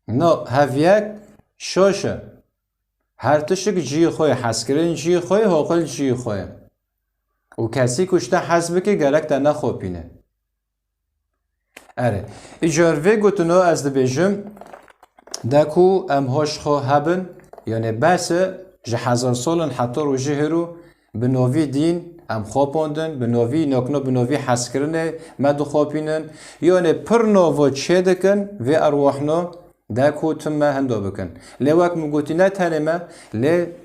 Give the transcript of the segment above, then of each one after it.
نه هفیک شاشه هر تشک جی خوی حسکرین جی خوی حقل جی خوی و کسی کشته حزب که گلک ده نخوپینه اره اجاروه گوتنو از ده بیجم دکو ام هاش خو هبن یعنی بس جه 1000 سالن حتی رو جهرو به نوی دین ام خواباندن به نوی نکنو به نوی حسکرنه مدو خوابینن یعنی پر نوو چه دکن و ارواحنا دکو تم هندو بکن لیوک مگوتی نه تنمه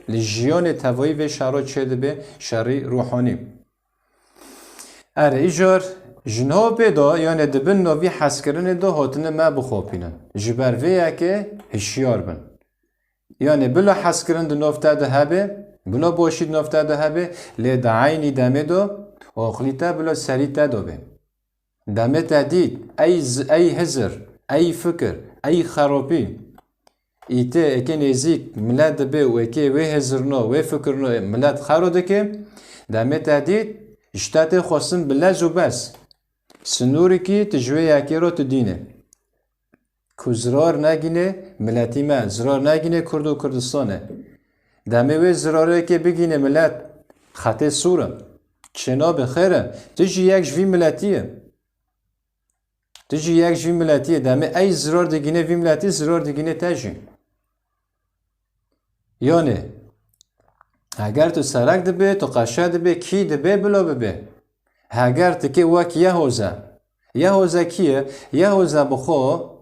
لجیان توایی و شرا چه دبه شری روحانی اره ایجار جنها پیدا یعنی دبن نوی حسکرنه دو هاتنه ما بخوابینن جبر ویه که هشیار بن یعنی بلا حسکرن دو نفته ده هبه بلا باشید نفته ده هبه لی دعینی دمه دو آخلیتا بلا سریتا دو بین دمه تدید ای هزر ای فکر ای خرابی ایته اکی نزیک ملت به و اکی وی هزرنا وی فکرنا ملت خرابه که دمه تدید اشتات خواستن بلز و بس سنوری که تجوی یکی رو تدینه که زرار نگینه ملتی من زرار نگینه کرد و کردستانه دمه وی زراره که بگینه ملت خطه سوره چنا بخیره تجی یک جوی ملتیه تجی یک جوی ملتیه دمه ای زرار دگینه وی ملتی زرار دگینه تجی یعنی اگر تو سرک دبه تو قشه دبه کی دبه بلا ببه اگر تو که وک یهوزه کیه یهوزه بخو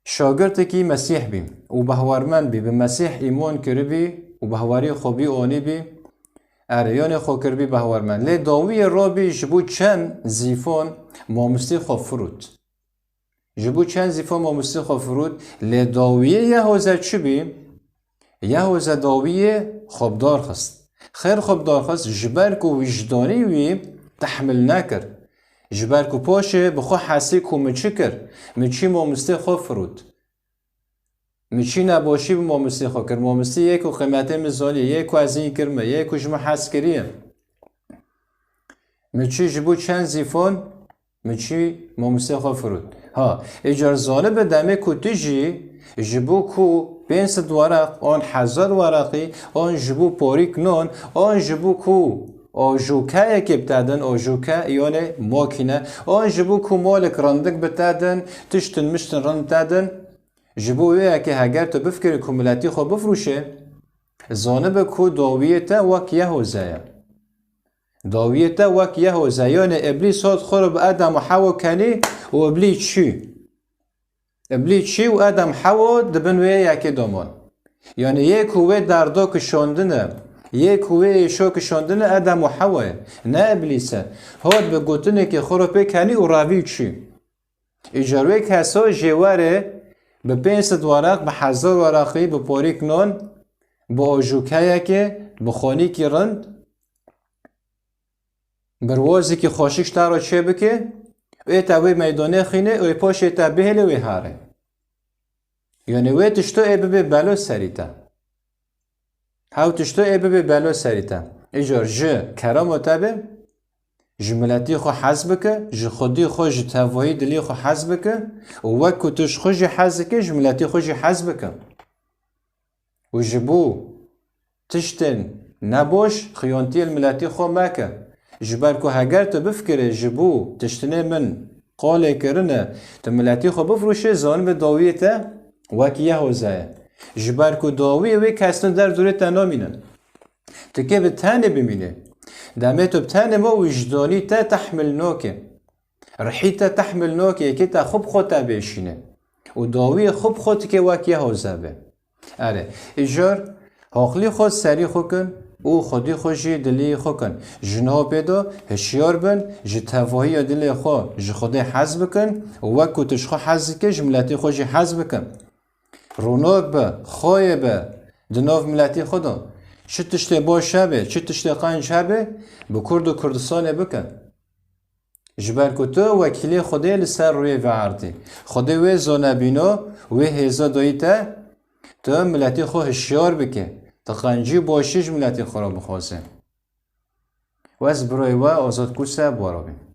شاگرد کی مسیح بیم و بهوارمند بی به مسیح ایمان کربی و بهواری خوبی آنی بی اریان خو کربی بهوارمند لی داوی رابی جبو چند زیفون مامستی خو فرود جبو چند زیفون مامستی خو فرود لی داوی یهوزه چی بی یهوزه داوی خوبدار خست خیر خوبدار خست جبر کو وجدانی وی تحمل نکر جبر کو پاشه بخو حسی کو مچی کر مچی مامستی خو فرود مچی نباشی به مامستی خو کر مامستی یکو قیمته مزالی یکو از این کرمه یکو جمع حس کریه مچی جبو چند زیفون مچی مامستی خو فرود ها اجار زانه به دمه کتیجی جبو کو 500 ورق آن 1000 ورقی آن جبو پاریک نان آن جبو کو آجوکه که بتادن آجوکه یعنی ماکینه آن جبو کو مالک رندک بتادن تشتن مشتن رند بتادن جبو که اگر تو بفکری که ملتی خو بفروشه زانب کو داویتا وک یهوزه داویتا وک یهوزه یعنی ابلیس هات خورب ادم و حوا کنی و ابلیس چی و ادم حوا دبنوی یکی دامان یعنی یک وی دردا کشاندنه یک وی شو کشاندنه ادم و حوا نه ابلیسه هات به گوتنه که خورپه کنی و راوی چی اجاروی کسا جواره به 500 ورق به 1000 ورقی به پاریک نان با آجوکه که به خانی که رند بروازی که خاشکش تا را چه بکه وی تاوی میدانه خینه وی پاش تا بهله وی هاره یعنی وی تشتو ای ببه بلو سریتا هاو تشتو ای ببه بلو سریتا ایجار جه کرامو تابه جملتی خو حزب که ج خودی خو ج توایی دلی خو حزب که و کتش خو ج حزب که جملتی خو ج حزب که و جبو تشتن نباش خیانتی الملتی خو مکه جبر کو هگر تو بفکره جبو تشتنه من قاله کرنه تو ملتی خو بفروشه زان به داویته وکی یهوزه جبر کو داوی و کسن در دوره تنامینن تو که به تنه بمینه دمه تو بتنه ما وجدانی تا تحمل نوکه رحی تا تحمل نوکه که تا خوب خود تا بشینه و داوی خوب خود که وکی یهوزه به اره ایجار حاقلی خود سری خود کن او خودی خوشی دلی خو کن جنها پیدا هشیار بن ج توایی دلی خو ج خودی حزب کن و کتش خو حزب که جملتی خوشی حزب کن روناق به خواه به دناف ملتی خدا چه تشته باش شبه چه تشته قنج شبه به کرد و کردستان بکن جبر کتو وکیلی خودی لسر روی وعردی خودی وی زانبینا وی هزا داییتا تا ملتی خو هشیار بکن تقنجی باشیش ملتی خراب بخواسته و از برای و آزاد کسه بارابیم